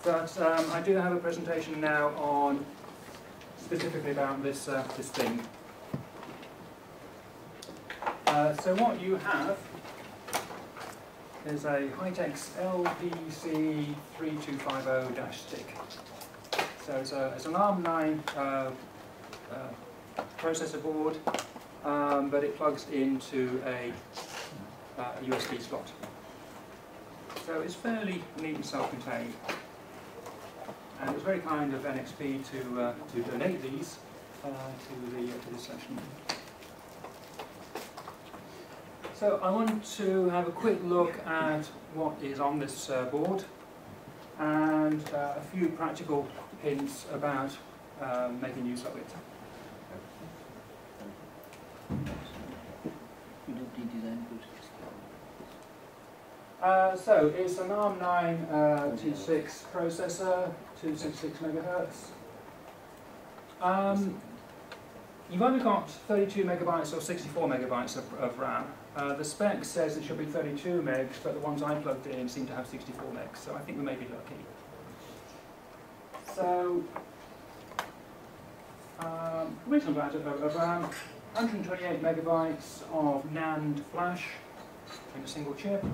But I do have a presentation now on specifically about this this thing. So what you have is a Hitex LPC3250-stick. So it's an ARM9 processor board, but it plugs into a USB slot. So it's fairly neat and self-contained. And it's very kind of NXP to donate these to this session. So I want to have a quick look at what is on this board and a few practical hints about making use of it. So it's an ARM9 T6 processor, 266 megahertz. You've only got 32 megabytes or 64 megabytes of RAM. The spec says it should be 32 megs, but the ones I plugged in seem to have 64 megs, so I think we may be lucky. So, reasonable amount of RAM, 128 megabytes of NAND flash in a single chip.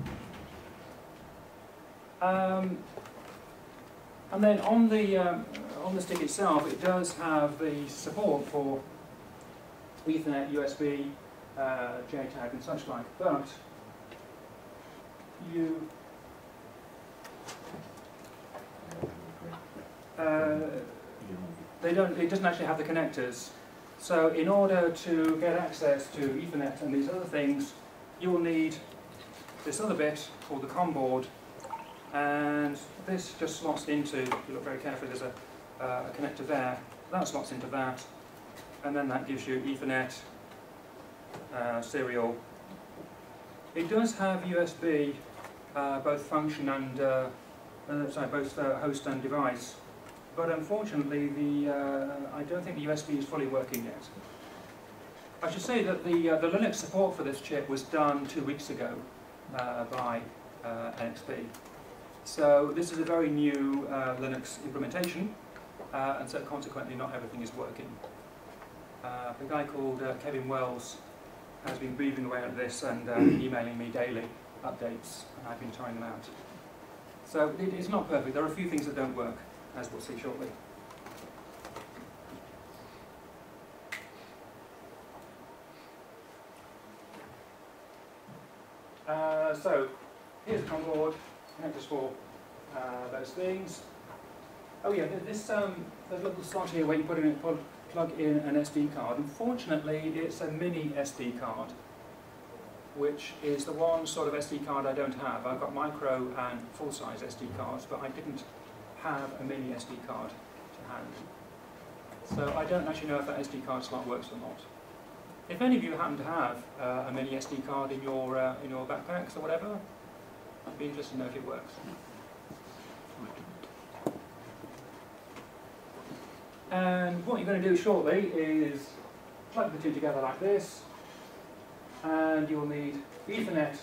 And then on the stick itself, it does have the support for Ethernet, USB, JTAG, and such like. But you it doesn't actually have the connectors. So in order to get access to Ethernet and these other things, you will need this other bit called the COM board. And this just slots into, if you look very carefully, there's a connector there. That slots into that. And then that gives you Ethernet, serial. It does have USB, both function and, both host and device. But unfortunately, I don't think the USB is fully working yet. I should say that the Linux support for this chip was done 2 weeks ago by NXP. So this is a very new Linux implementation, and so consequently not everything is working. A guy called Kevin Wells has been breathing away at this and emailing me daily updates, and I've been trying them out. So it's not perfect. There are a few things that don't work, as we'll see shortly. So here's the COM board, connectors for those things. Oh yeah, there's a little slot here where you plug in an SD card. Unfortunately, it's a mini SD card, which is the one sort of SD card I don't have. I've got micro and full-size SD cards, but I didn't have a mini SD card to hand. So I don't actually know if that SD card slot works or not. If any of you happen to have a mini SD card in your backpacks or whatever, I'd be interested to know if it works. And what you're going to do shortly is plug the two together like this, and you'll need Ethernet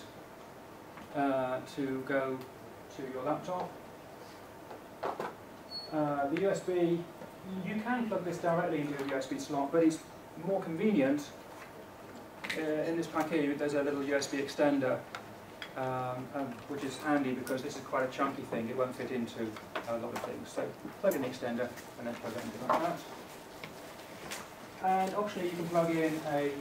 to go to your laptop. The USB, you can plug this directly into a USB slot, but it's more convenient. In this pack here, there's a little USB extender, which is handy because this is quite a chunky thing. It won't fit into a lot of things. So plug in the extender and then plug it into like that. And optionally, you can plug in a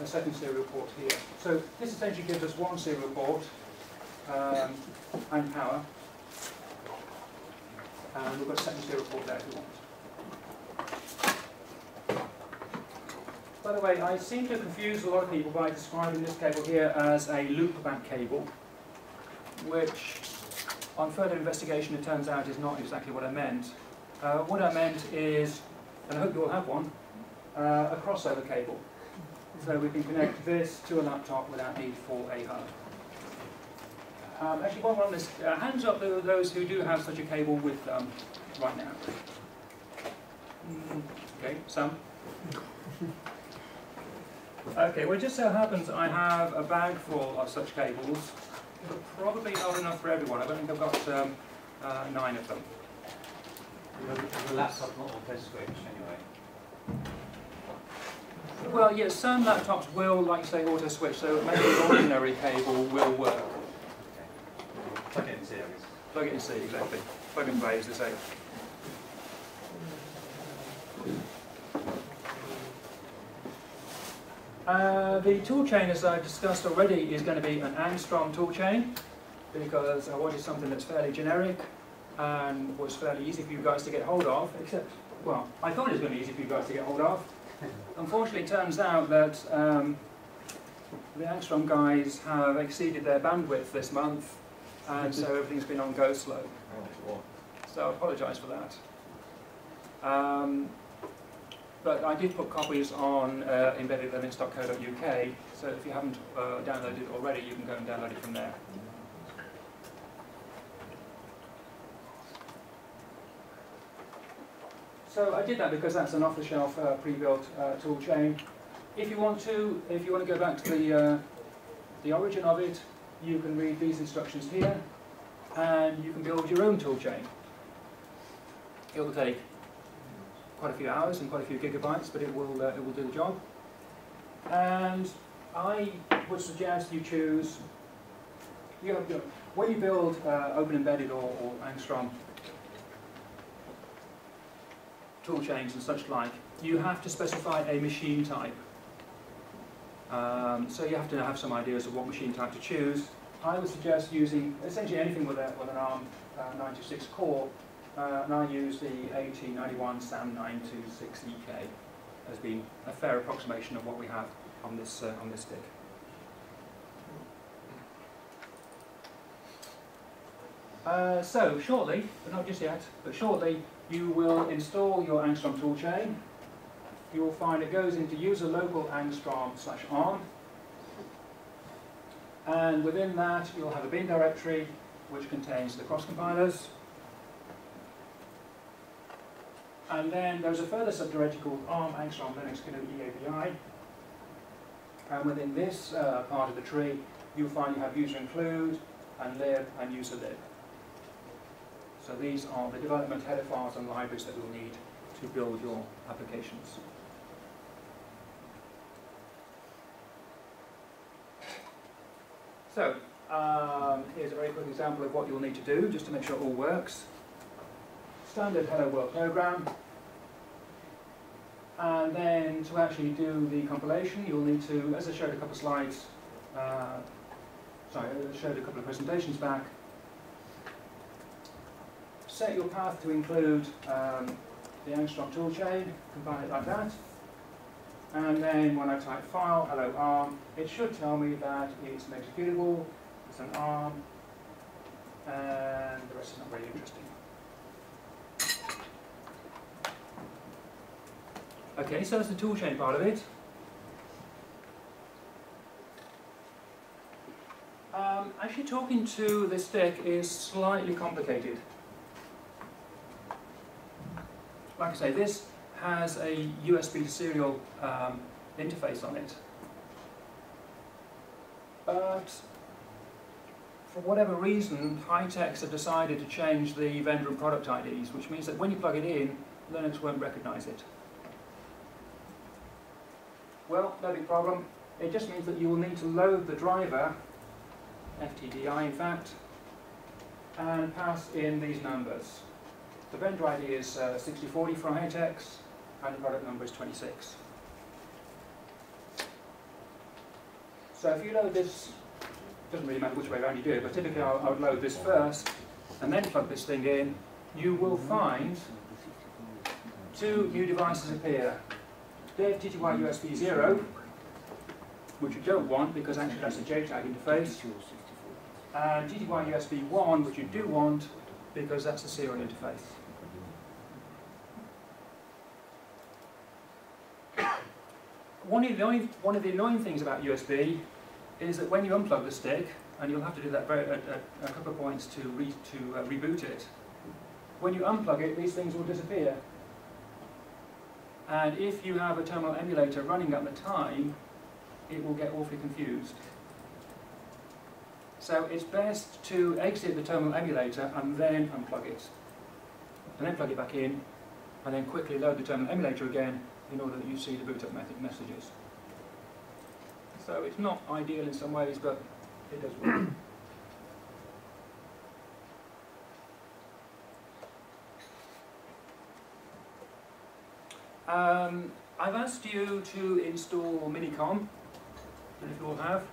second serial port here. So this essentially gives us one serial port and power. And we've got a second serial port there if we want. By the way, I seem to confuse a lot of people by describing this cable here as a loopback cable, which on further investigation it turns out is not exactly what I meant. What I meant is, and I hope you all have one, a crossover cable. So we can connect this to a laptop without need for a hub. Actually, while we're on this, hands up those who do have such a cable with them right now. Okay, some. Okay, well it just so happens I have a bag full of such cables, but probably not enough for everyone. I don't think I've got 9 of them. The laptop's not auto-switch anyway. Well, yes, some laptops will, like you say, auto-switch, so maybe an ordinary cable will work. Okay. Plug it in series. Plug it in C, exactly. Plug and play, as they say. The toolchain, as I discussed already, is going to be an Angstrom toolchain because I wanted something that's fairly generic and was fairly easy for you guys to get hold of, except, well, I thought it was going to be easy for you guys to get hold of. Unfortunately, it turns out that the Angstrom guys have exceeded their bandwidth this month, and so everything's been on go slow. So I apologise for that. But I did put copies on embeddedlimits.co.uk, so if you haven't downloaded it already, you can go and download it from there. So I did that because that's an off-the-shelf pre-built tool chain. If you want to go back to the origin of it, you can read these instructions here, and you can build your own tool chain. It will take quite a few hours and quite a few gigabytes, but it will do the job. And I would suggest you choose. When you build Open Embedded or Angstrom tool chains and such like, you have to specify a machine type. So you have to have some ideas of what machine type to choose. I would suggest using essentially anything with an ARM 96 core, and I use the AT91 SAM926EK as being a fair approximation of what we have on this stick. So shortly, but not just yet, but shortly, you will install your Angstrom toolchain. You will find it goes into user local Angstrom/ARM, and within that you'll have a bin directory which contains the cross compilers, and then there's a further subdirectory called ARM Angstrom Linux GNU EABI, and within this part of the tree you'll find you have user include and lib and user lib. So these are the development header files and libraries that you'll need to build your applications. So here's a very quick example of what you'll need to do just to make sure it all works. Standard hello world program. And then to actually do the compilation, you'll need to, as I showed a couple of slides, I showed a couple of presentations back, set your path to include the Angstrom toolchain, compile it like that, and then when I type file, hello ARM, it should tell me that it's an executable, it's an ARM, and the rest is not very interesting. Okay, so that's the toolchain part of it. Actually talking to this stick is slightly complicated. Like I say, this has a USB to serial interface on it. But for whatever reason, High-Techs have decided to change the vendor and product IDs, which means that when you plug it in, Linux won't recognize it. Well, no big problem. It just means that you will need to load the driver, FTDI in fact, and pass in these numbers. The vendor ID is 6040 for High-Techs, and the product number is 26. So if you load this, doesn't really matter which way around you do it, but typically I would load this first, and then plug this thing in, you will find two new devices appear. Dev TTY USB 0, which you don't want because actually that's a JTAG interface, and TTY USB 1, which you do want because that's a serial interface. One of the annoying things about USB is that when you unplug the stick, and you'll have to do that at a couple of points to reboot it, when you unplug it, these things will disappear. And if you have a terminal emulator running at the time, it will get awfully confused. So it's best to exit the terminal emulator and then unplug it. And then plug it back in, and then quickly load the terminal emulator again in order that you see the boot up messages. So it's not ideal in some ways, but it does work. I've asked you to install Minicom, and if you all have,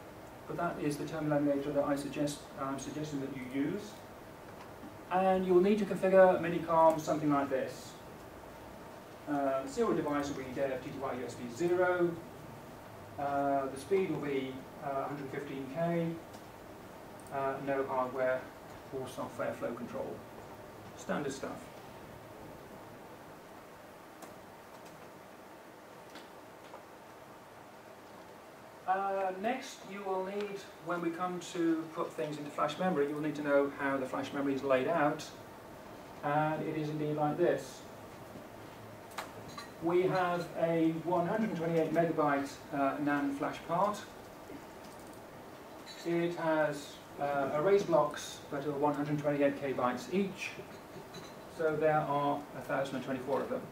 but that is the terminal emulator that I'm suggesting that you use. And you will need to configure Minicom something like this. Serial device will be dev TTY USB 0. The speed will be 115K. No hardware or software flow control. Standard stuff. Next, you will need, when we come to put things into flash memory, you will need to know how the flash memory is laid out. And it is indeed like this. We have a 128 megabyte NAND flash part. It has arrays blocks that are 128 kbytes each. So there are 1,024 of them.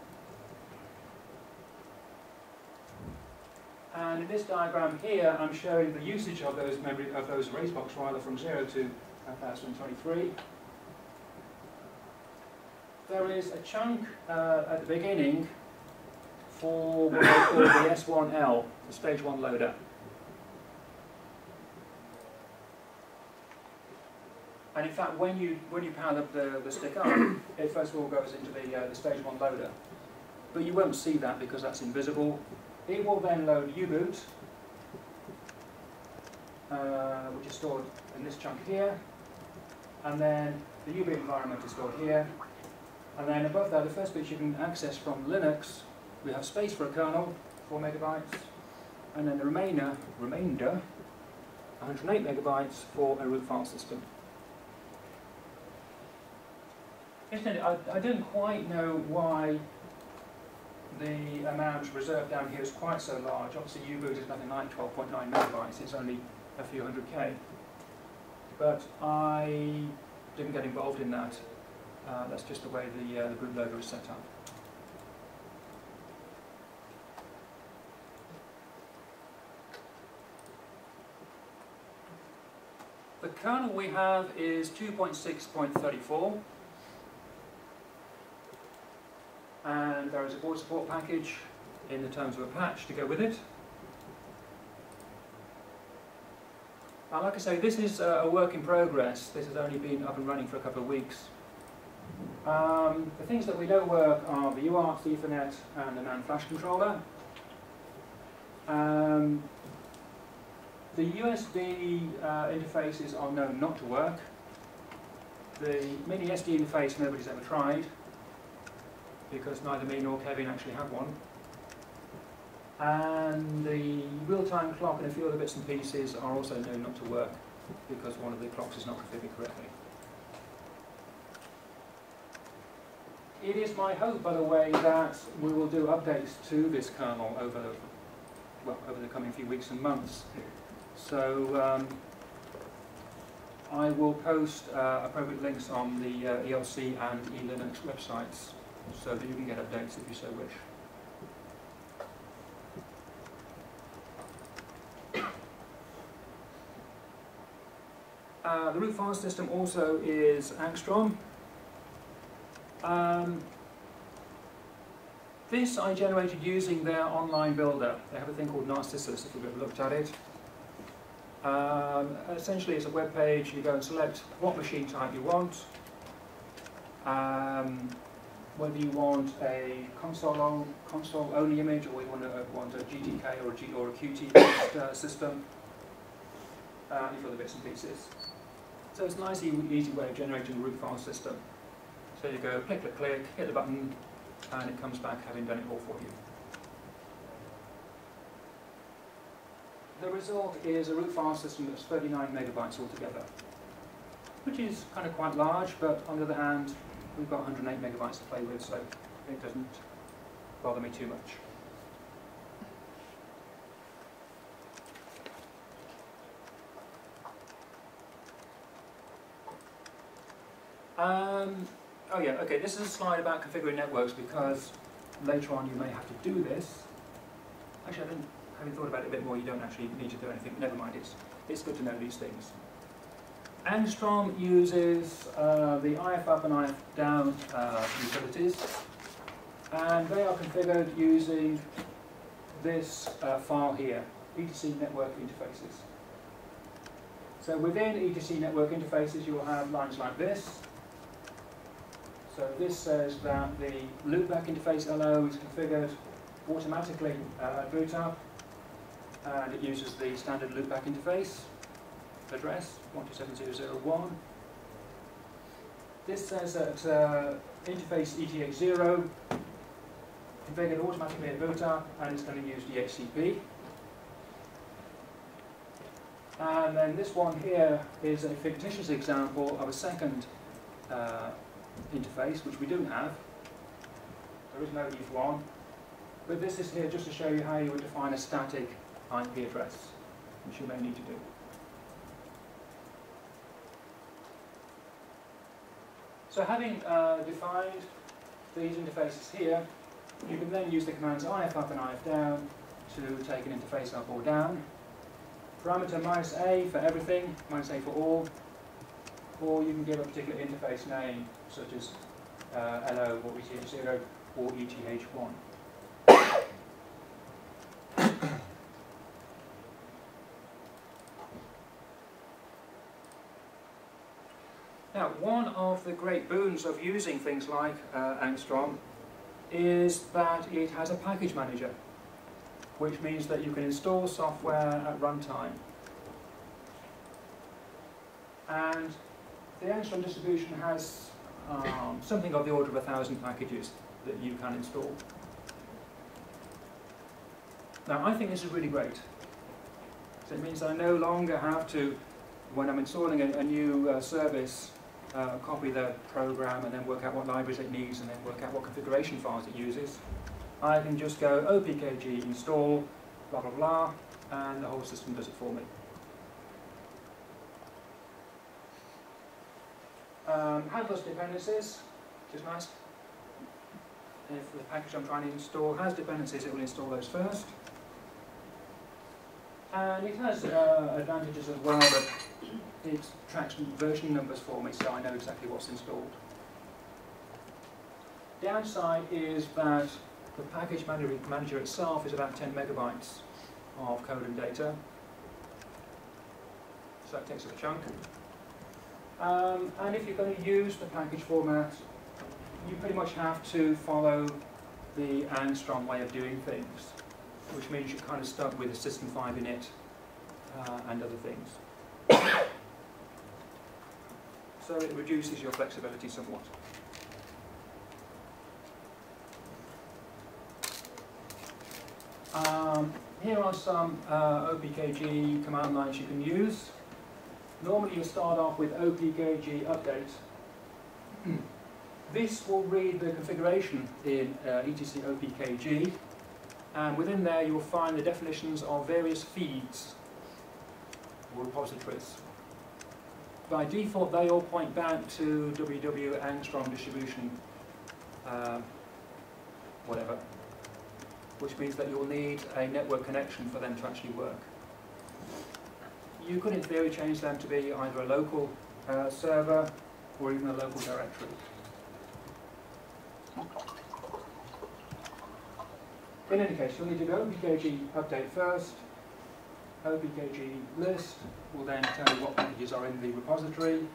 And in this diagram here, I'm showing the usage of those arrays blocks rather from 0 to 1,023. There is a chunk at the beginning for what I call the S1L, the stage 1 loader. And in fact, when you power up the stick up, it first of all goes into the stage 1 loader. But you won't see that because that's invisible. It will then load U-boot, which is stored in this chunk here, and then the U-boot environment is stored here, and then above that, the first bit you can access from Linux. We have space for a kernel, 4 megabytes, and then the remainder, 108 megabytes for a root file system. I don't quite know why the amount reserved down here is quite so large. Obviously U-boot is nothing like 12.9 megabytes, it's only a few hundred K. But I didn't get involved in that. That's just the way the bootloader is set up. The kernel we have is 2.6.34. And there is a board support package in the terms of a patch to go with it. Now, like I say, this is a work in progress. This has only been up and running for a couple of weeks. The things that we know work are the UART, the Ethernet, and the NAND flash controller. The USB interfaces are known not to work. The mini SD interface nobody's ever tried, because neither me nor Kevin actually have one. And the real-time clock and a few other bits and pieces are also known not to work, because one of the clocks is not configured correctly. It is my hope, by the way, that we will do updates to this kernel over the coming few weeks and months. So I will post appropriate links on the ELC and eLinux websites, so that you can get updates if you so wish. The root file system also is Angstrom. This I generated using their online builder. They have a thing called Narcissus, if you've ever looked at it. Essentially it's a web page. You go and select what machine type you want. Whether you want a console-only image, or you want a GTK or a Qt-based system, and a few other bits and pieces. So it's a nice, easy way of generating a root file system. So you go click, click, click, hit the button, and it comes back having done it all for you. The result is a root file system that's 39 megabytes altogether, which is kind of quite large, but on the other hand, we've got 108 megabytes to play with, so it doesn't bother me too much. Oh yeah, okay, this is a slide about configuring networks because later on you may have to do this. Actually, having thought about it a bit more, you don't actually need to do anything. Never mind, it's good to know these things. Angstrom uses the IF up and IF down utilities, and they are configured using this file here, etc network interfaces. So within etc network interfaces you will have lines like this. So this says that the loopback interface LO is configured automatically at boot up, and it uses the standard loopback interface address 127.0.0.1. This says that interface ETH0 configured automatically at boot up, and it's going to use DHCP. And then this one here is a fictitious example of a second interface, which we do have. There is no ETH1, but this is here just to show you how you would define a static IP address, which you may need to do. So having defined these interfaces here, you can then use the commands IF up and IF down to take an interface up or down. Parameter -A for everything, -A for all, or you can give a particular interface name, such as LO or ETH0 or ETH1. Now, one of the great boons of using things like Angstrom is that it has a package manager, which means that you can install software at runtime. And the Angstrom distribution has something of the order of 1,000 packages that you can install. Now, I think this is really great. So it means I no longer have to, when I'm installing a new service, copy the program and then work out what libraries it needs and then work out what configuration files it uses. I can just go opkg install, blah blah blah, and the whole system does it for me. Handles dependencies, which is nice. If the package I'm trying to install has dependencies, it will install those first. And it has advantages as well that it tracks version numbers for me, so I know exactly what's installed. Downside is that the package manager itself is about 10 megabytes of code and data, so that takes up a chunk. And if you're going to use the package format, you pretty much have to follow the Angstrom way of doing things, which means you're kind of stuck with a System 5 init and other things. So it reduces your flexibility somewhat. Here are some opkg command lines you can use. Normally you start off with opkg update. This will read the configuration in etc opkg, and within there you will find the definitions of various feeds or repositories. By default they all point back to www Angstrom distribution whatever, which means that you'll need a network connection for them to actually work. You could in theory change them to be either a local server or even a local directory. In any case, you'll need to go opkg update first. Opkg list will then tell you what packages are in the repository.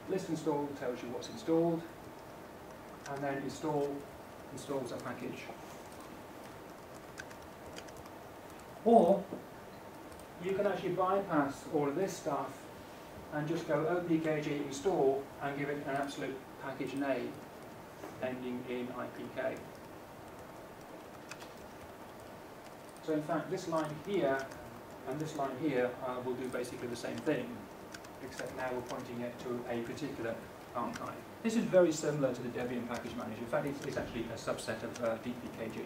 List install tells you what's installed, and then install installs a package. Or you can actually bypass all of this stuff and just go opkg install and give it an absolute package name ending in IPK. So in fact this line here and this line here will do basically the same thing, except now we're pointing it to a particular archive. This is very similar to the Debian package manager. In fact it's actually a subset of DPKG.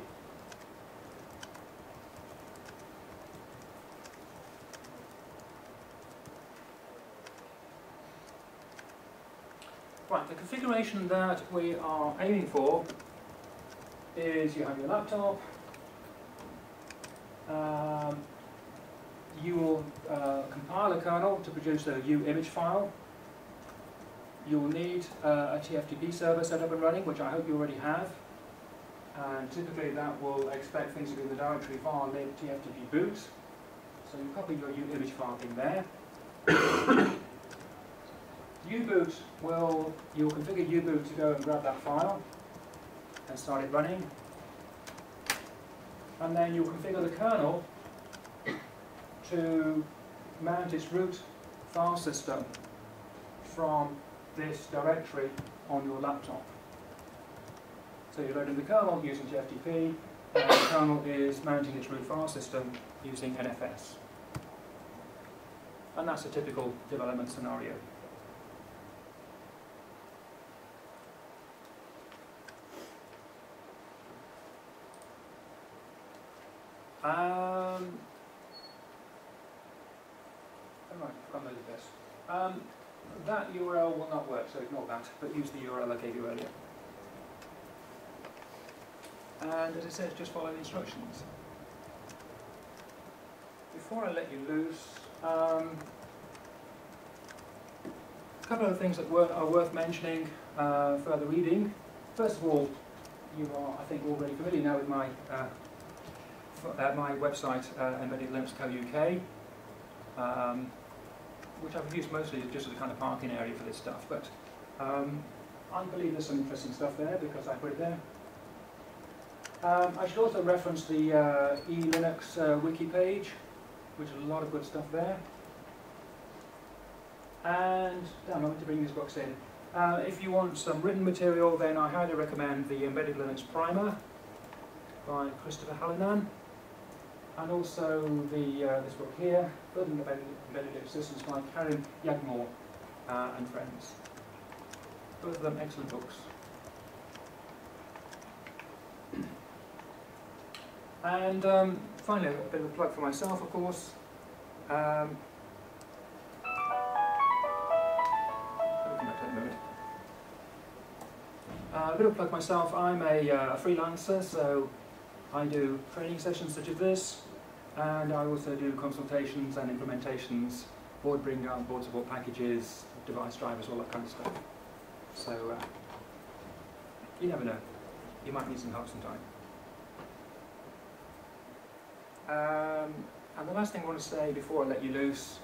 Right, the configuration that we are aiming for is you have your laptop, you will compile a kernel to produce a U image file. You will need a TFTP server set up and running, which I hope you already have. And typically that will expect things to be in the directory var lib tftp boot. So you copy your U image file in there. U-boot you'll configure U-boot to go and grab that file and start it running. And then you'll configure the kernel to mount its root file system from this directory on your laptop. So you're loading the kernel using TFTP, and the kernel is mounting its root file system using NFS. And that's a typical development scenario. That URL will not work, so ignore that, but use the URL I gave you earlier. And as I said, just follow the instructions. Before I let you loose, a couple of things that are worth mentioning, further reading. First of all, you are, I think, already familiar now with my my website, Embedded Linux Co. UK, which I've used mostly just as a kind of parking area for this stuff, but I believe there's some interesting stuff there because I put it there. I should also reference the eLinux wiki page, which is a lot of good stuff there. And I meant to bring these books in. If you want some written material, then I highly recommend the Embedded Linux Primer by Christopher Hallinan, and also this book here, Building Embedded Linux Systems by Karim Yagmor and friends. Both of them excellent books. And finally, a bit of a plug for myself, of course. A bit of a plug myself. I'm a freelancer, so I do training sessions such as this, and I also do consultations and implementations, board bring up, board support packages, device drivers, all that kind of stuff. So you never know, you might need some help sometime. And the last thing I want to say before I let you loose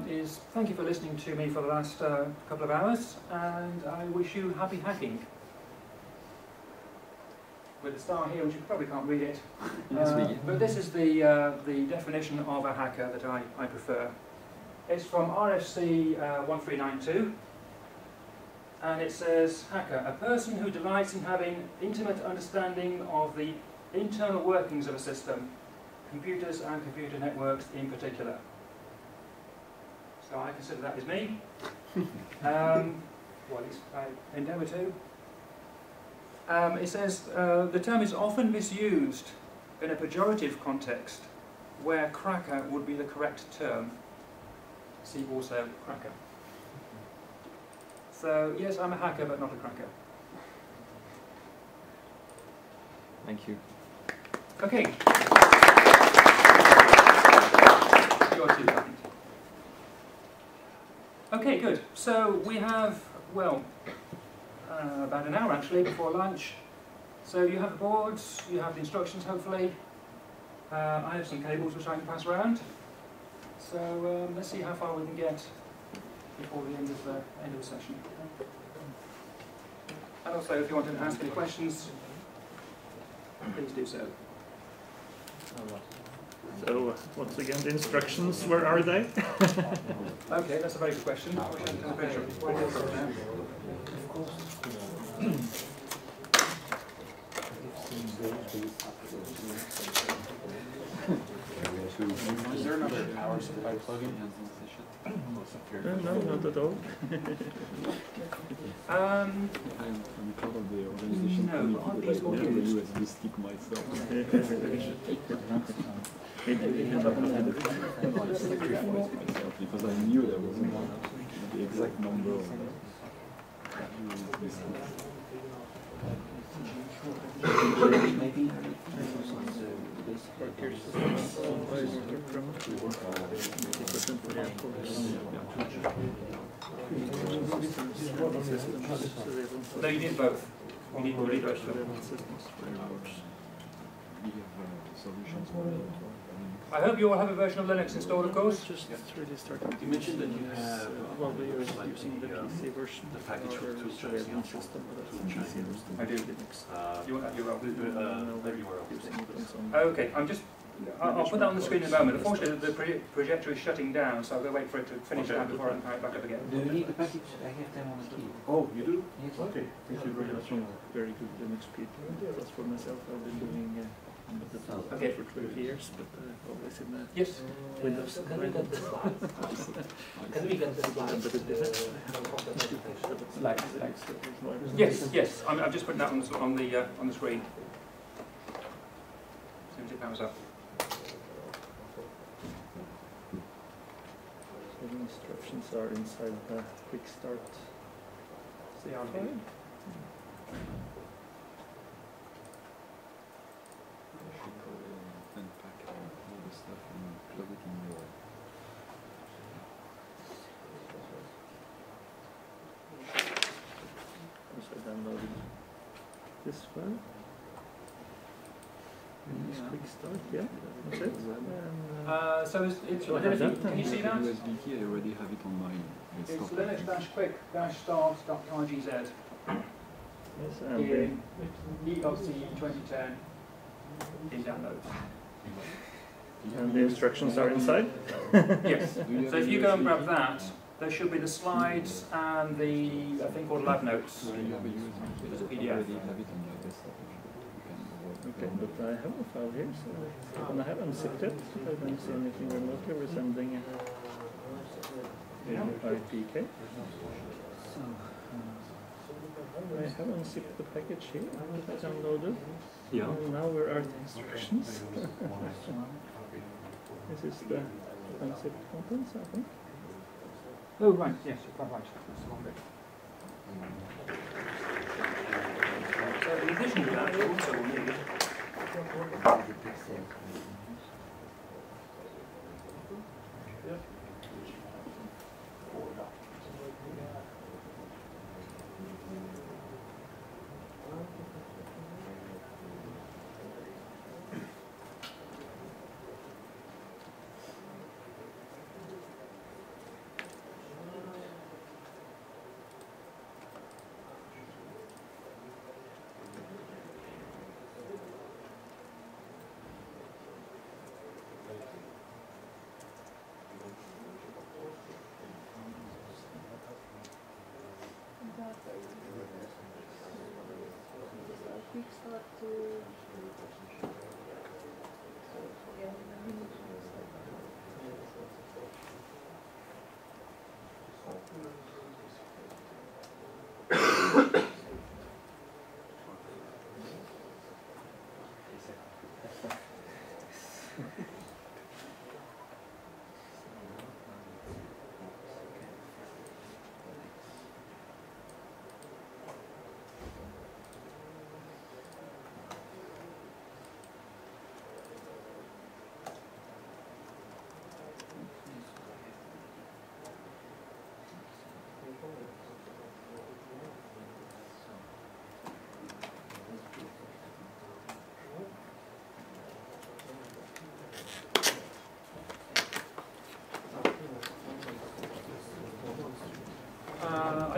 is thank you for listening to me for the last couple of hours, and I wish you happy hacking. With a star here, which you probably can't read it, but this is the definition of a hacker that I prefer. It's from RFC 1392, and it says, hacker, a person who delights in having intimate understanding of the internal workings of a system, computers and computer networks in particular. So I consider that as me. Well, at least I endeavour to. It says, the term is often misused in a pejorative context, where cracker would be the correct term. See also cracker. So, yes, I'm a hacker, but not a cracker. Thank you. Okay. You're too kind. Okay, good. So we have, well, about an hour actually before lunch. So you have the boards, you have the instructions hopefully. I have some cables which I can pass around. So let's see how far we can get before the end of the session. And also, if you want to ask any questions, please do so. So, once again, the instructions, where are they? Okay, that's a very good question. I wish I had a picture of it now. Of course. Is there another power supply plugin? No, not at all. I'm part of the organization committee, but I don't have a USB stick myself. I sacrificed myself because I knew there was the exact number of Maybe. Worker systems owned by Angstrom. 80% for airports. Systems. No, you need both. You need both. Systems for airports. We have solutions for it. I hope you all have a version of Linux installed, of course. Just really started. You mentioned that you have. Well, we are using the PC version. The package for Toolchain. Surveillance system, but that's the PC version. I do. Linux. You want that URL? Everywhere else. Using it on Okay, I'll put that on the screen in a moment. Unfortunately, the projector is shutting down, so I'll go wait for it to finish now before I can power it back up again. Do you need the package? I have them on the key. Oh, you do? Yes. Okay, thank you very much. very good Linux people. That's for myself. I've been doing Okay. for 12 years, but always in Yes. Windows. Can we get the slides? Can we get the slides? Yes, yes. I'm just putting that on the screen. As soon as it powers up. So the instructions are inside the quick start. CRV. Unpack all the stuff and plug it in your. So I downloaded this file. Use quick start, yeah, that's it. And, So it's So I have that can you see that? USB key, I already have it on mine. It's Stop, I think. linux-quick-start.kgz yes, and in ELC-E 2010 in downloads. and the instructions are inside. Yes. Do you have So if a you go and USB grab key? that, there should be the slides and the thing called lab notes. Do you have a USB key? It's a I PDF. already have it on my desktop. You can Okay, but I have a file here, so and I have unzipped it. I don't see anything remotely resembling a IPK. I have unzipped the package here that I downloaded. Yeah. And now where are the instructions? This is the unzipped contents, I think. Oh, right, yes, quite right. That's the one bit. So in addition to that, you also will need Quick start to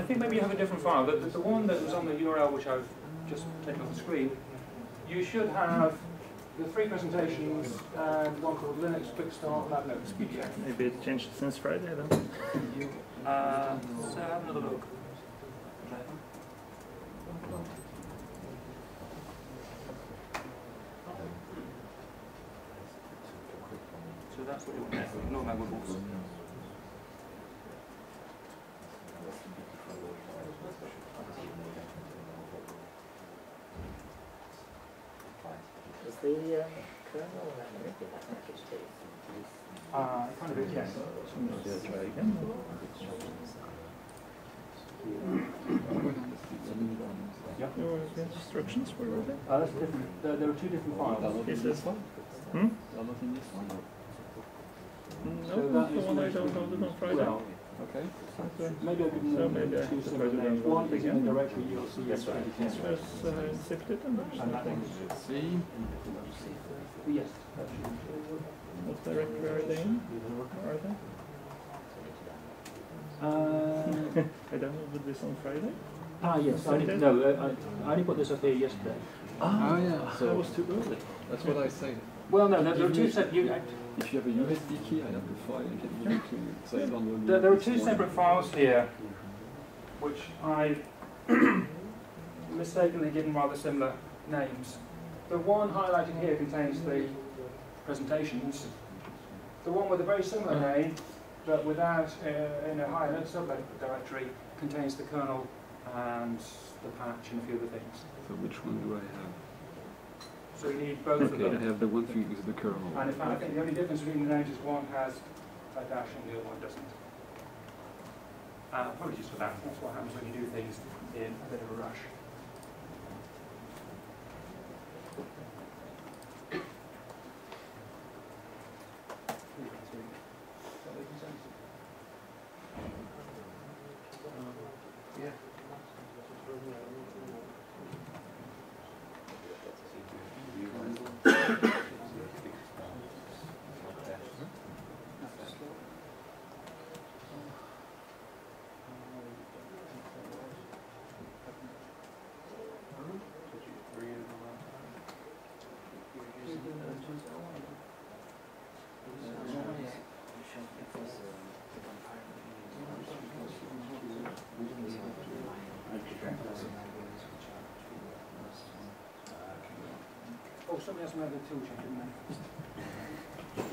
I think maybe you have a different file. The one that was on the URL, which I've just taken off the screen, you should have the three presentations and one called Linux Quick Start Lab Notes PDF. Maybe it changed since Friday then. So have another look. So that's what you want. Ignore my wibbles. is the kernel running in that package too? Kind of is, yes. Try again. Yep. Your instructions for it? That's different. There are two different They're files. not in Is this it? one? Hmm? They're not in this one? No, So that the is one I the- downloaded on Friday. Well, Okay. Okay. maybe I could So maybe I two have to try separate to names. download One it is in again. the directory ELC-E That's right. This was zipped it and there's And that nothing. one's See? yes. That should What directory are they in? Are they? I downloaded this on Friday. Yes. I did- No, I only put this up here yesterday. Oh yeah. That So was too early. that's what I say. Well, no, there are two separate. If you have a USB key, I have the file. I can give it to you. So I download There are this two one. separate files here, which I mistakenly given rather similar names. The one highlighted here contains the presentations. The one with a very similar name, but without in a higher subdirectory, contains the kernel and the patch and a few other things. So which one do I have? So you need both of Okay, I them. have the one thing with the kernel. And in fact, I think the only difference between the names is one has a dash and the other one doesn't. Apologies for that. That's what happens when you do things in a bit of a rush. Oh, somebody else made the Toolchain, didn't they?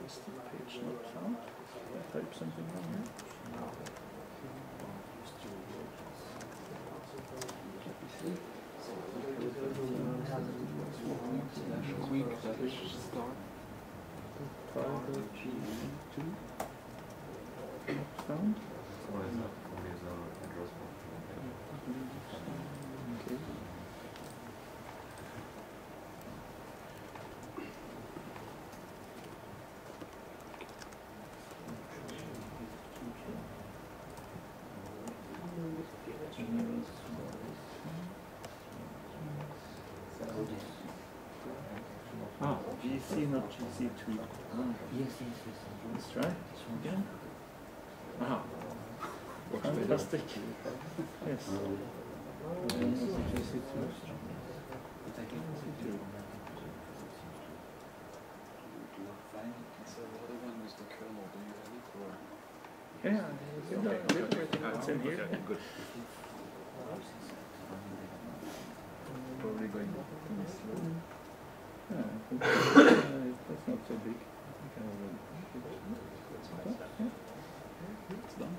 Is the page not found? Did I type something wrong here? Week dash start. 5.2 not found? Okay. Ah, GC, not GC2. Yes. Let's try again. Aha, fantastic. Yes. GC2. So the other one was the kernel. Do you have it or? Yeah, it's in here. Good. Probably going slow. Yeah, I think that's not so big. You can already yeah. It's done.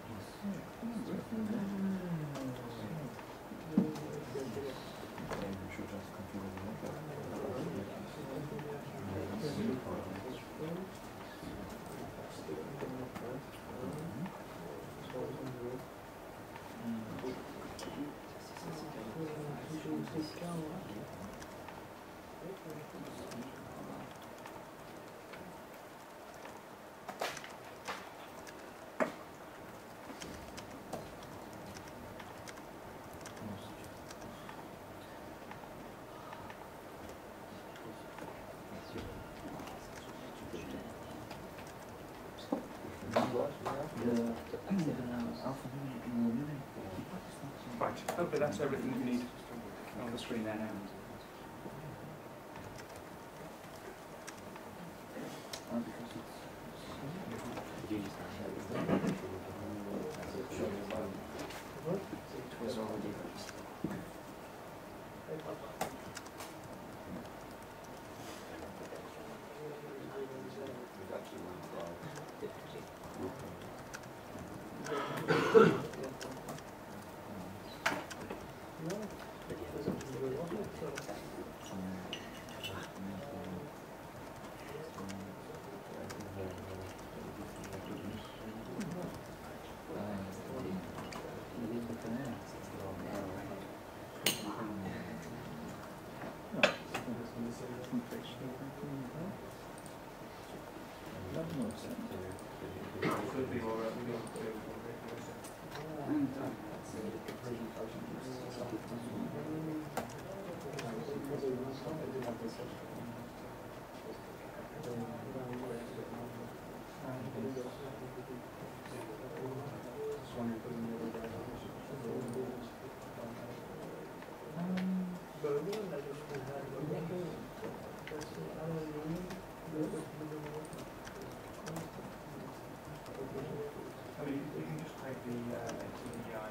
Right, hopefully that's everything you need on the screen there now. No, same. Could be more, we got to I mean, you can just take the TDI.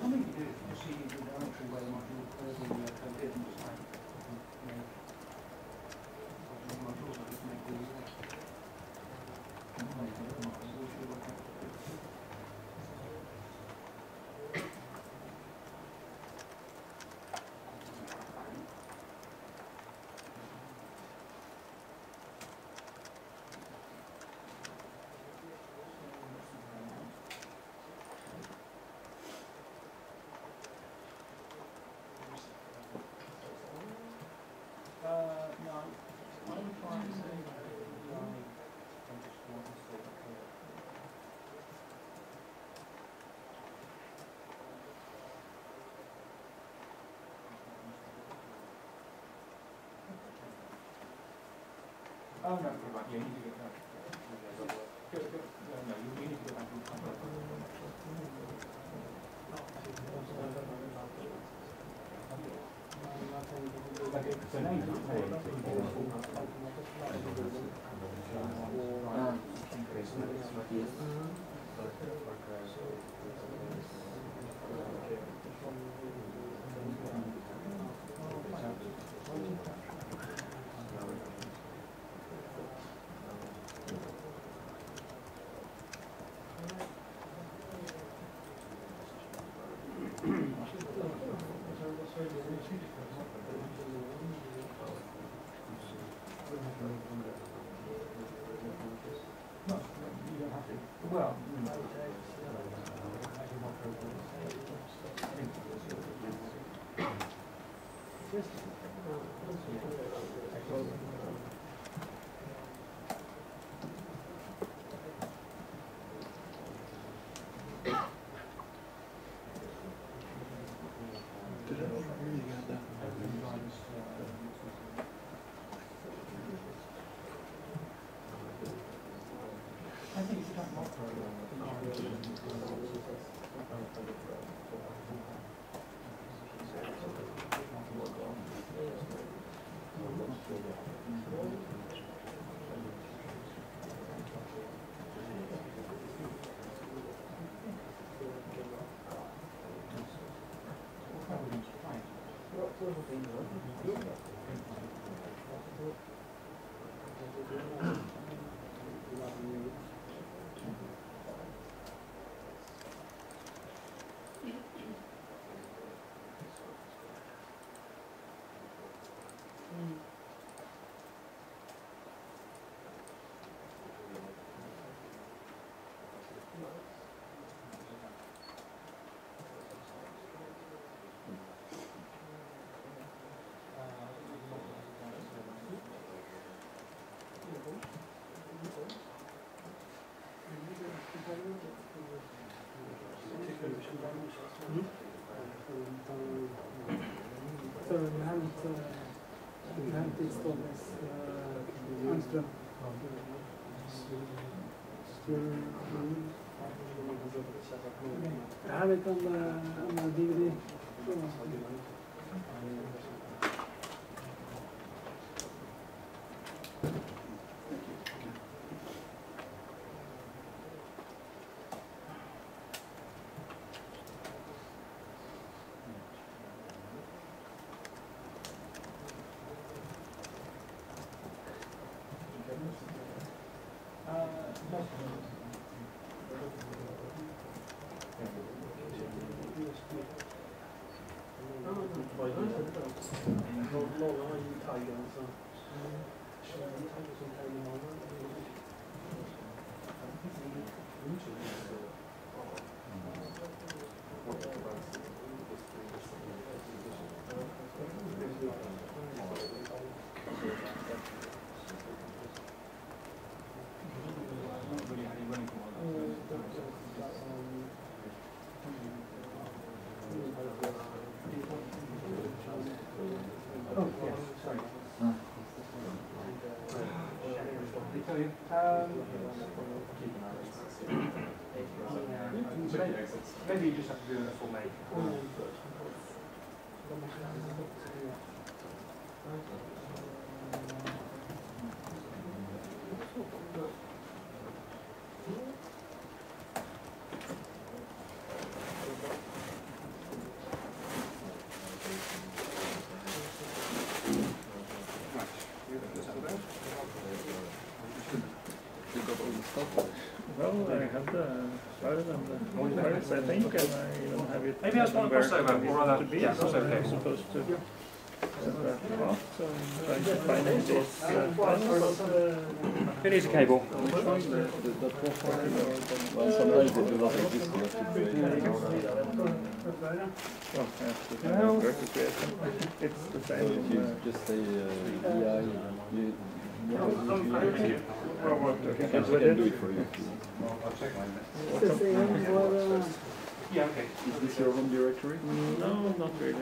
Normally you do, you see the geometry where the module occurs in the code here, and just like, you know, modules, I just make the no, I would try and say oh no, right, yeah, you need to get back. No, you need to go back and find out. So now you no, you don't have to. Well, I think it's not more So you haven't installed this Angstrom. I have it on the DVD. Många har ju taggen så. Maybe you just have to do a full make. You got all the stuff. Well, I have the shard and the parts, I think, and I even have it. Maybe I'll start where cross over, it or rather, to be, yeah, so cross over. I'm supposed to set that off, so I'm trying to find these files. Who needs a cable? Which one? The profile or the... Well, sometimes they do not exist, you have to create Oh, yeah, where to create them. It's the So same. if you just say EI, you can do it for you. I'll check my message. It's the same or Yeah, okay. Is this your home directory? No, not really. I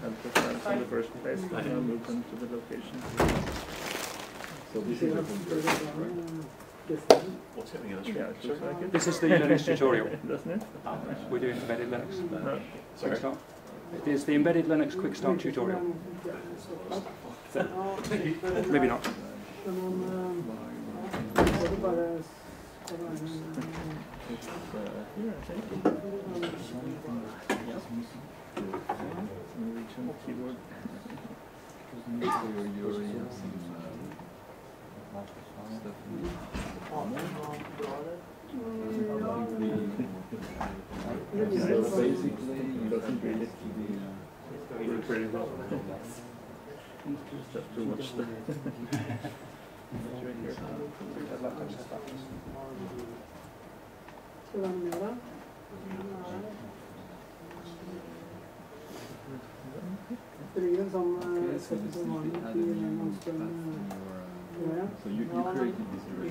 have the files in the first place, and I'll move them to the location. So this is your home directory, right? What's happening in the Yeah, it looks like it. This is the Linux tutorial. Doesn't it? We're doing embedded Linux. No. Quick start. It is the embedded Linux quick start tutorial. Maybe not. It's here, I think. Norwegian keyboard. Basically, It doesn't really work very well. Just have to watch the Det ligger en sånn sett på vanlig i Angstrom. so you created this directory.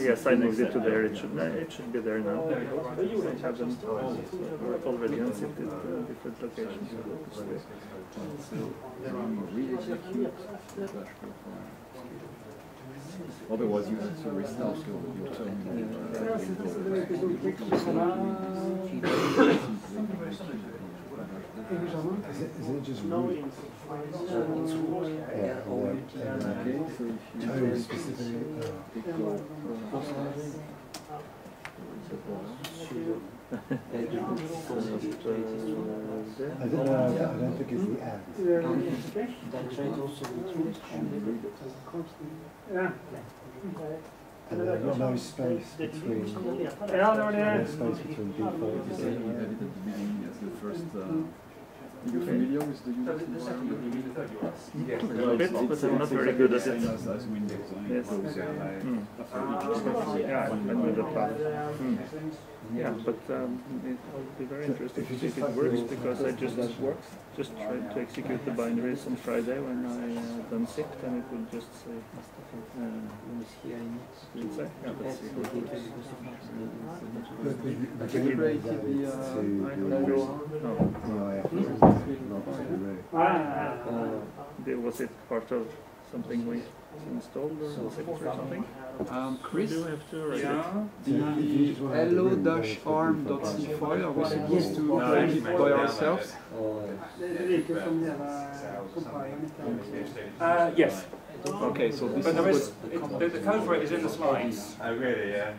yes, I moved it to there. It should be there now. I have them already unzipped it to different locations. Otherwise, you have to restart your terminal. Isn't it just root? Yeah, Okay, so if you tone specifically. I don't think it's the end. Yeah. And there's no space between. Ja, det var No det. space between default. you say you had it at the beginning as the first. You're familiar with the Unix environment? A bit, but I'm not very good at it. As Windows. Yes. Yeah, I know the plan. Yeah, but it will be very interesting to see if it works, because I just tried to execute the binaries on Friday when I done zipped, and it would just say inside. Yeah, let's see how it works. Can you create the I don't know. Was it part of something we installed or zipped or something? Chris, Do we have to write the hello-arm.c file, are we supposed to create it by ourselves? Det virker som hele compileren. Yes. Okay, so this But there is is, the code for it is in the slides. Oh, really? Yeah.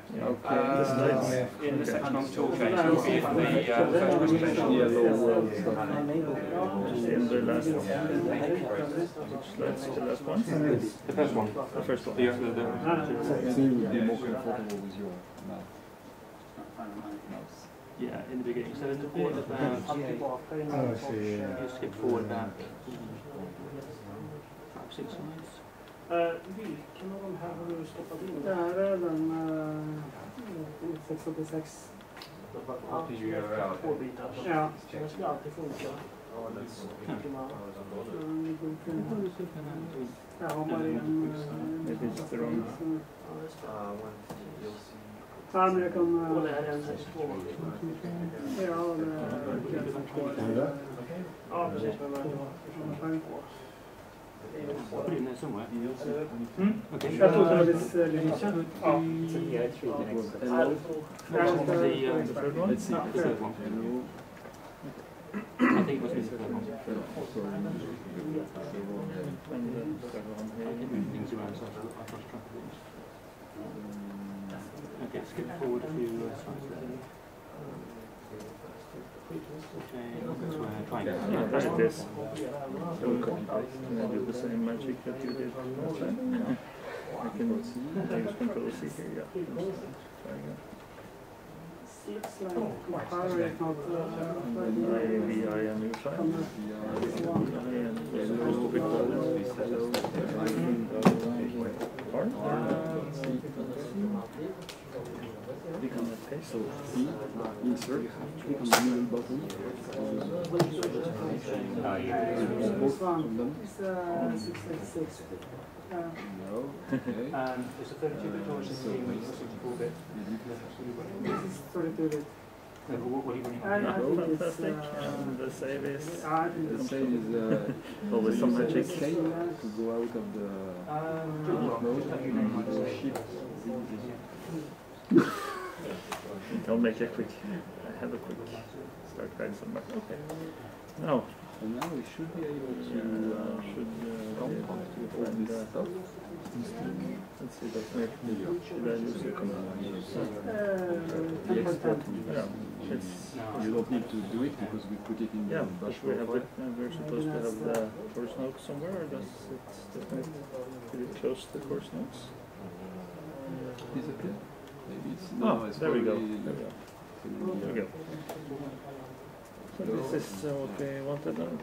In the section on Toolchain. So you'll see it in the first presentation. in the last which slides the last one? The first one. The first one. so you would be more comfortable with your mouse. Yeah, in the beginning. So in the bit about Oh, I see, yeah. you skip forward about 5-6 slides. Vilken av de här har du stoppat in? Det här är den 686. After you go out, Två bitar. Ja, den ska alltid funka. Här har man en... Maybe it's the wrong. Ja, men jag kan... Och det här är en 62. Ja, det är... Ja, precis. Put it in there somewhere. Okay. Jag tror det var lite... Ja. The third one? Let's see. The third one. I think it must be the third one. I can move things around so I've lost track of things. Okay, skip forward a few slides there. Okay, that's where triangle. Yeah, that's this. Don't copy paste. Can I do the same magic that you did last time? I can use Control C here, yeah. Try again. Looks like power is not... VI a new sign. VI and it's supposed to be called hello. Click on that page. So C, insert, click on the middle button. This one is 686. No. Okay. It's a 32-bit or is it 64-bit? This is 32-bit. What do you bring? I think it's... Fantastic. And the save is The same is always some magic. escape to go out of the mode and go shift. I'll make a quick, I have a quick start guide somewhere. Okay. Now, So now we should be able to find stuff. let's see that maybe should I use the command? Yeah, it's You don't need to do it because we put it in the but bash we have profile. we're supposed to have the course notes somewhere, or does did it close the course notes? Disappear? Maybe it's it's There we go. probably- There we go. There we go. So this is what we wanted then.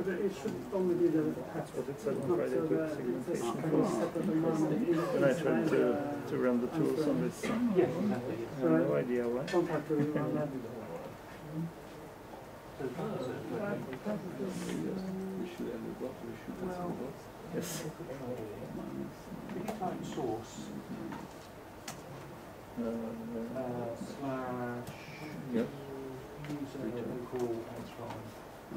It should only be the... That's what it said on not Friday so to the... segmentation. When When I tried to run the tools on this, I have no idea why. Don't have to run that. We should have a bot, we should have a bot. Yes. If you type source slash Yep. user local Angstrom.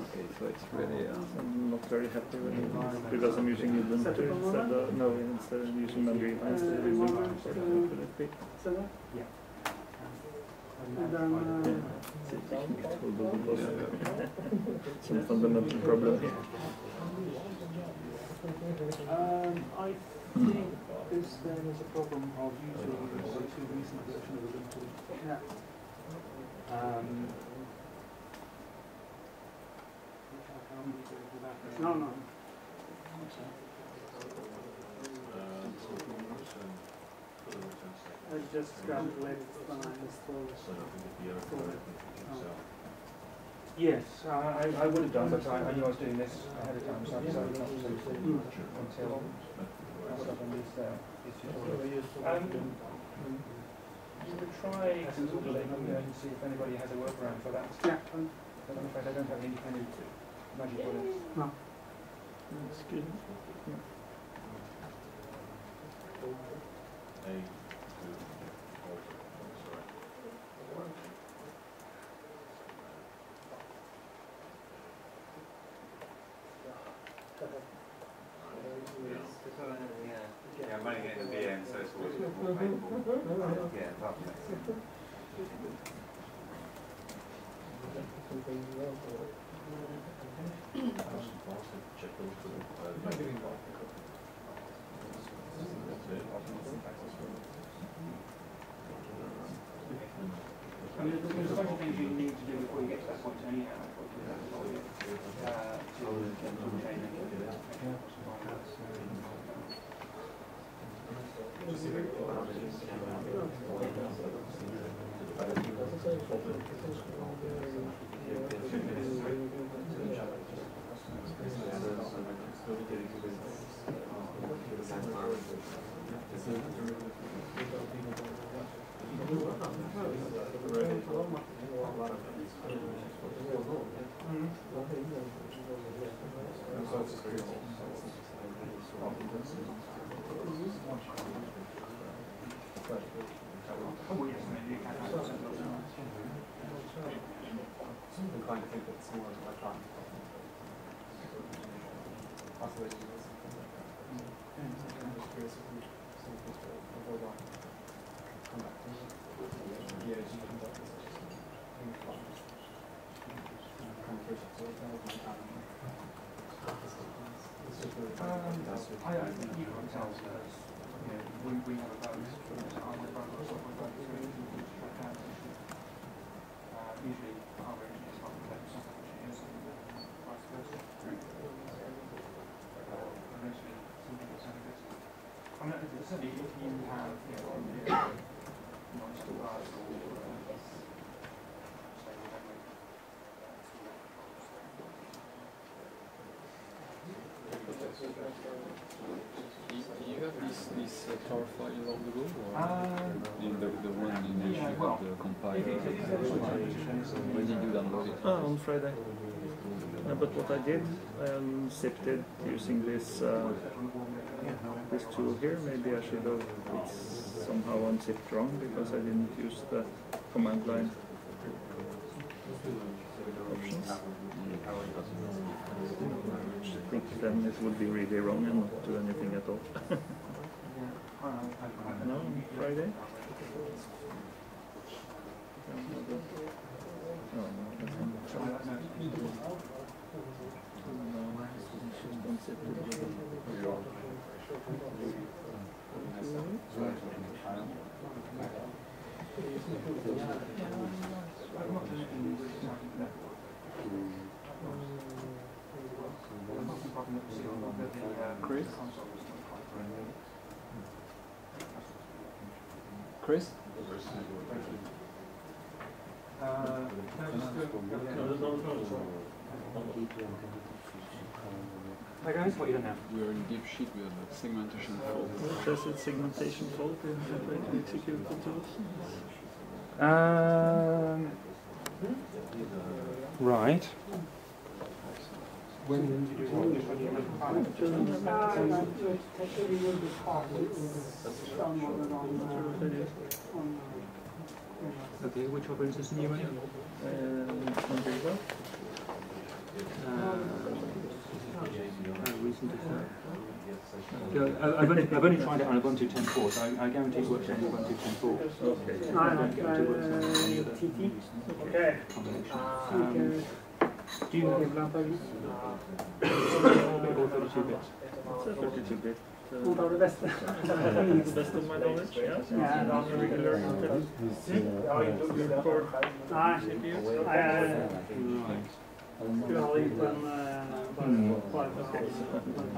Okay, so it's really I'm not very happy with it because I'm using Ubuntu instead of, no, instead of using Cambrigde instead of using could it be? So that? Yeah. And then... Some fundamental problem here. I think this then is a problem of using the too recent version of Ubuntu. Yeah. No. I just grabbed the latest when I installed it. Yes, I would have done, but I knew I was doing this ahead of time, so I decided not to until stuff on this tutorial. You would try Toolchain and see if anybody has a workaround for that. Yeah. But I'm afraid I don't have any independent magic bullets. No. That's good. Yeah, I'm running it in the VM, so it's always more painful. Yeah, lovely. I mean, there's a bunch of things you need to do before you get to that point anyhow. To Toolchain and You have this tar file long ago, or in the one in which you have the compiler? When did you download it? On Friday. But what I did, I unzipped it using this this tool here. Maybe I should have it's somehow unzipped wrong because I didn't use the command line options. I think then it would be really wrong and not do anything at all. No, on Friday? Oh, no, that's not. No, just unzip it. Chris? Chris? Hi guys, what you done now? We are in deep shit, we have a segmentation fault. Does it segmentation fault in the execute the tools? Right. Okay, which operating system are you running? Cambrigde. Recent I've only tried it on Ubuntu 10.4, so I guarantee it works on Ubuntu 10.4. Okay. TT. Okay. Do you have 32 bits? It's a 32-bit. What are the best? The best of my knowledge, yeah. Regular Intel core CPUs.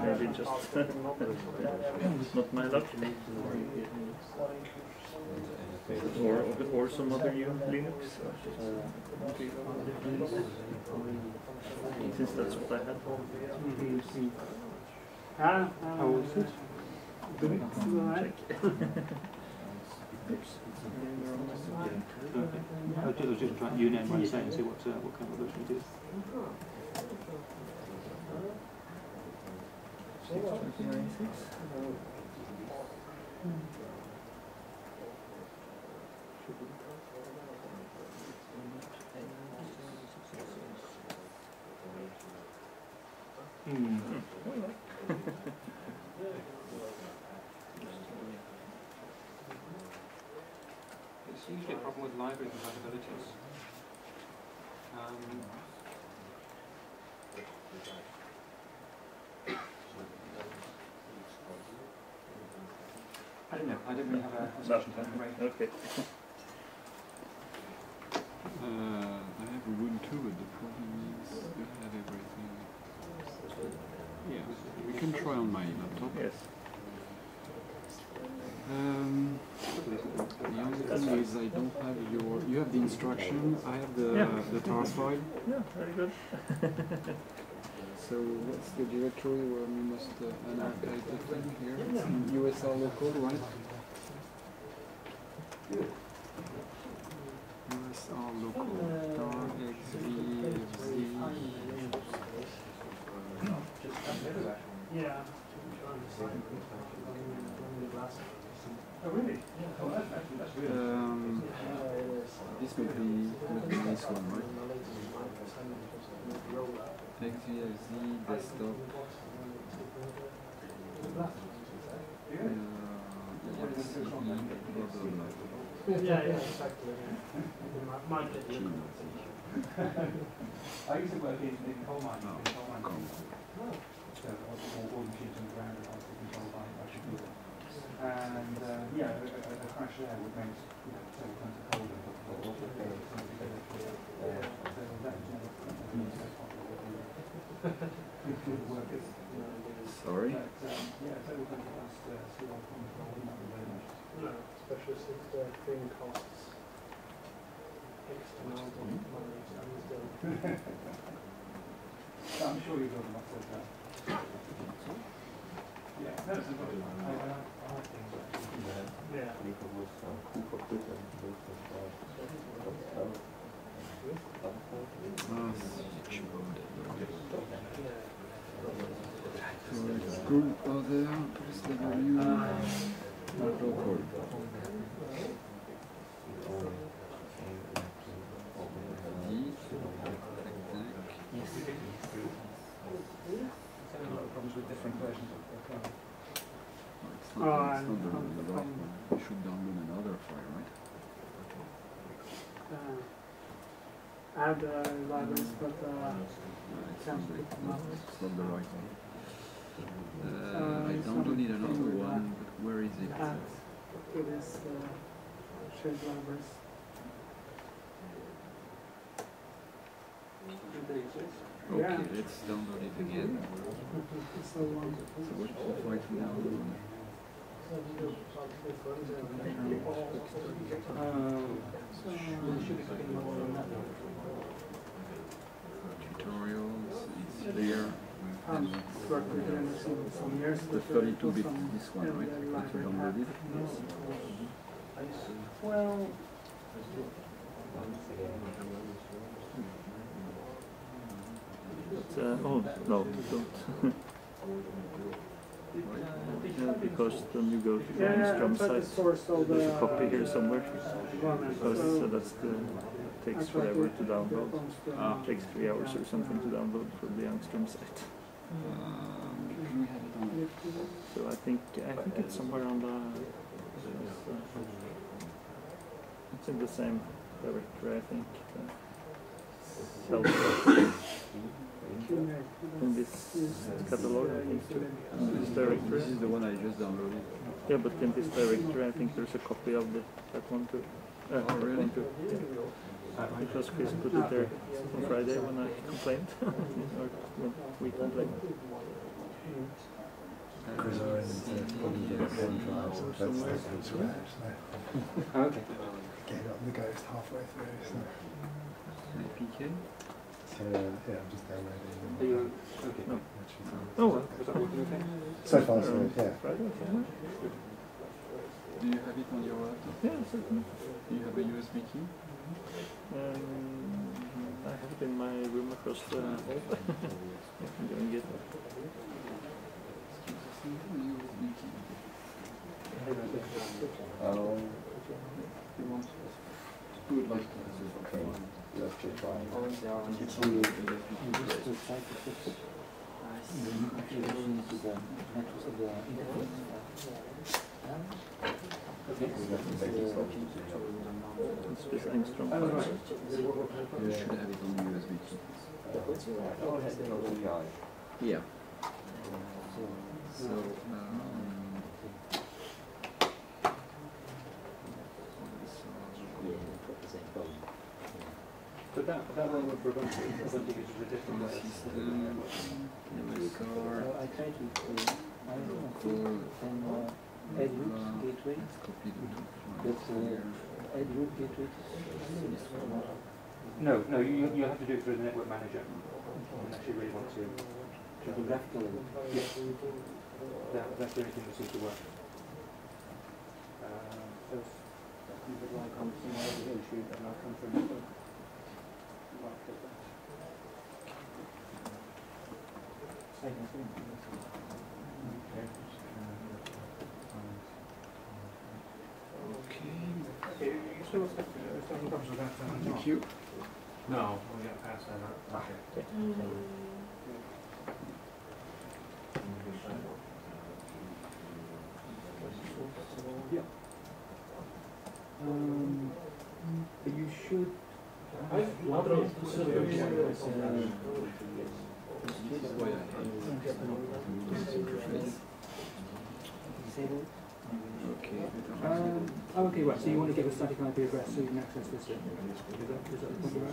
Maybe just not my luck. Or some other new Linux. Since that's what I had. How old is it? Check. I was just trying to uname what you say and see what kind of version it is. 6.29.6. It's usually a problem with library compatibilities. I don't know. I don't really have a solution to that. Okay. I have Ubuntu, but the problem is you have everything. Yeah. can try on my laptop. Yes. The only thing is I don't have your... You have the instruction, I have the tar file. Yeah, very good. So what's the directory where we must unarchive the thing here? It's in USR local, right? USR local, tar xvz. Yeah. Oh, really? Oh, that's really This would be this one, right? XVZ desktop. ELC-E, Yeah, exactly. I used to work in coal mining. So all machines on the ground are controlled by computers. And yeah, a crash there would make several tons of coal and Sorry? yeah, several tons of CO No, especially since the thing costs X amount of money to understand. I'm sure you've got lots of that. Yeah, that's a good one. I like things like that. Yeah. Group other plus W local. A lot of problems with different versions of the cloud. It's not the right one. You should download another file, right? Add libraries, but It's can't not put them up. the right one. I downloaded another one, but where is it? Add to this shared libraries. Okay, let's download it again. So, So what's the file to download? Tutorials, it's there. worked with them some years. The 32-bit, this one, right? That you downloaded? Well, Oh, no, don't. Yeah, because then you go to the Angstrom site. There's a copy here somewhere. Because that's takes forever to download. It takes 3 hours or something to download for the Angstrom site. So I think it's somewhere on the. It's in the same directory, I think. In this catalog, I think, too. In this directory. This is the one I just downloaded. Yeah, but in this directory, I think there's a copy of that one too. Oh, really? One too. Yeah. Because Chris put it there on Friday when I complained, or when we complained. Okay. Get on the ghost halfway through. So. APK? So yeah, I'm just downloading. Okay. No. Oh, well. Was that working okay? So far, so yeah. Friday, somewhere. Do you have it on your laptop? Yeah, certainly. Do you have a USB key? I have it in my room across the hall. I can go and get it. USB key. You want? You would like to Just to try. It's on the USB key. It's this Angstrom. You should have it on the USB key. Yeah. So, but that one would prevent it. I don't think it's a different way. I try to add root gateway. That's add root gateway. No, you have to do it through the network manager. Unless you really want to. To the graphical level. Yes. That's the only thing that seems to work. First, you would like on somewhere over here, shoot, and I'll come through network. Okay, you still having problems with that? Thank you. No, we'll get past that. Okay. Yeah. But you should. Okay, right, so you want to give a static IP address so you can access this thing. Is that the point you're at?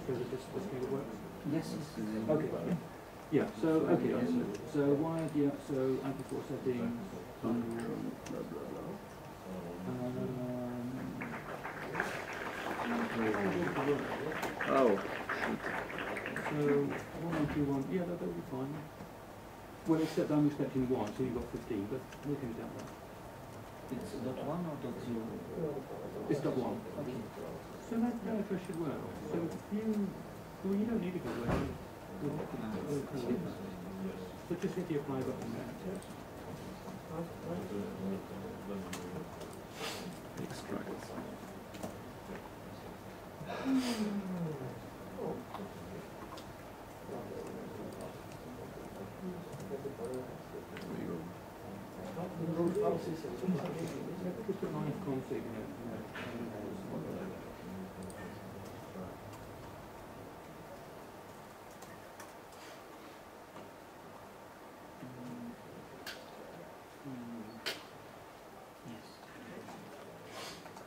So that this thing works? Yes. Okay, yeah, so, okay, so wired, yeah, so IP4 settings. Oh, So, 1121, yeah, that'll be fine. Well, except I'm expecting 1, so you've got 15, but we can do that. It's .1 or .0? It's .1. Okay. So that address should work. So you don't need to go away. So just hit the apply button there. extract.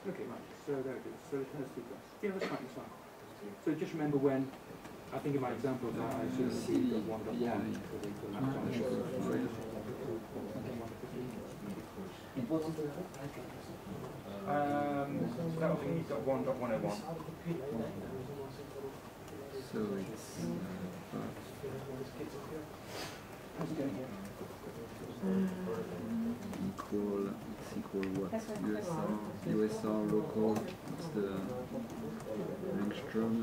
Okay, right, so there it is. So it has sequence. Yeah, that's fine, it's fine. So just remember when, I think in my examples, I assume that we've got 1.1. Yeah. That will be .1.101. So it's equal what? USR local, it's the Angstrom.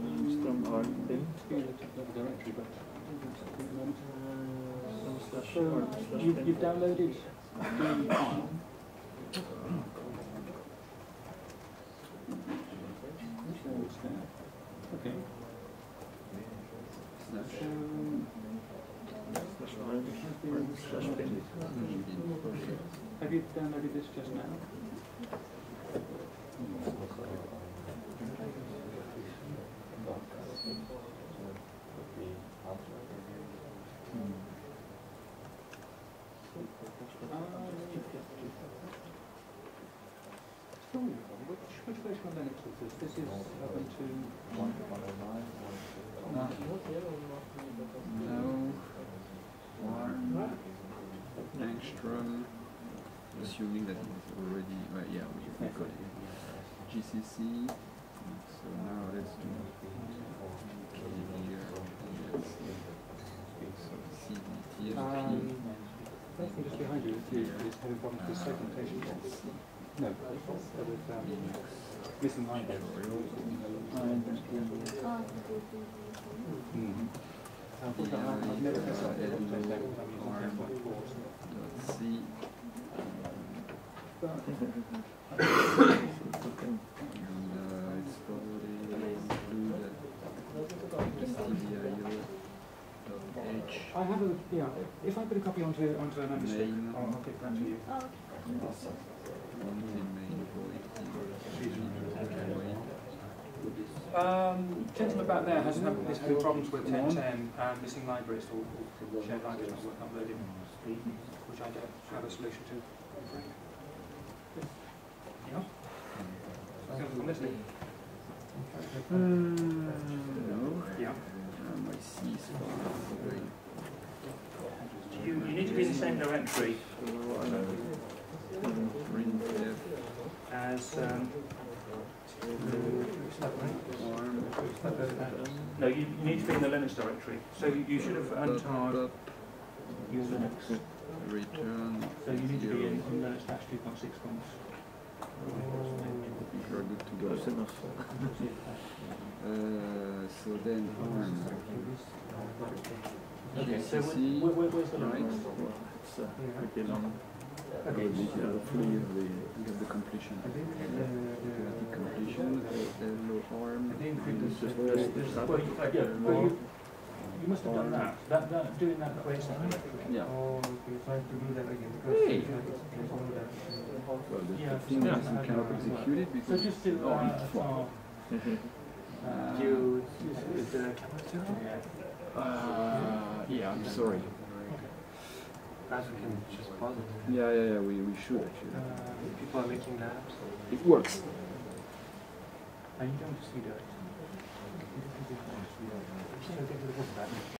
Angstrom R-bin. So you've downloaded the file. Okay. Have you downloaded this just now? Which version of Linux is this? This is Ubuntu 1.109. No. Angstrom, assuming that it's already, yeah, we got it. GCC. So now let's do here. So CDTFP. I think just behind you is having problems with segmentation. No, with missing line there. I've never pressed that there. C. And it's probably include stdio.h. I have a, yeah, if I put a copy onto an understick, I'll get that to you. Gentleman back there has having problems with 1010 and missing libraries or shared libraries not uploading, which I don't have a solution to. Yeah. Listening. No. Yeah. My C is far away. You need to be in the same directory Print F. as. Arm. No, you need to be in the Linux directory. So you should have untarred your Linux. Return. So you need to be in 0. Linux /2.6 comps. We're good to go. Close enough. So then arm. Okay, so GCC, where's the right? Linux? Well, it's pretty long. Hopefully you have the completion. The completion, low arm. You must have done that. Doing that creates something. Yeah. Hey. Well, the Yeah, thing is we cannot execute it So because just do yeah, I'm sorry. As we can just pause it. Yeah, we should actually. People are making labs. It works. And you don't see that.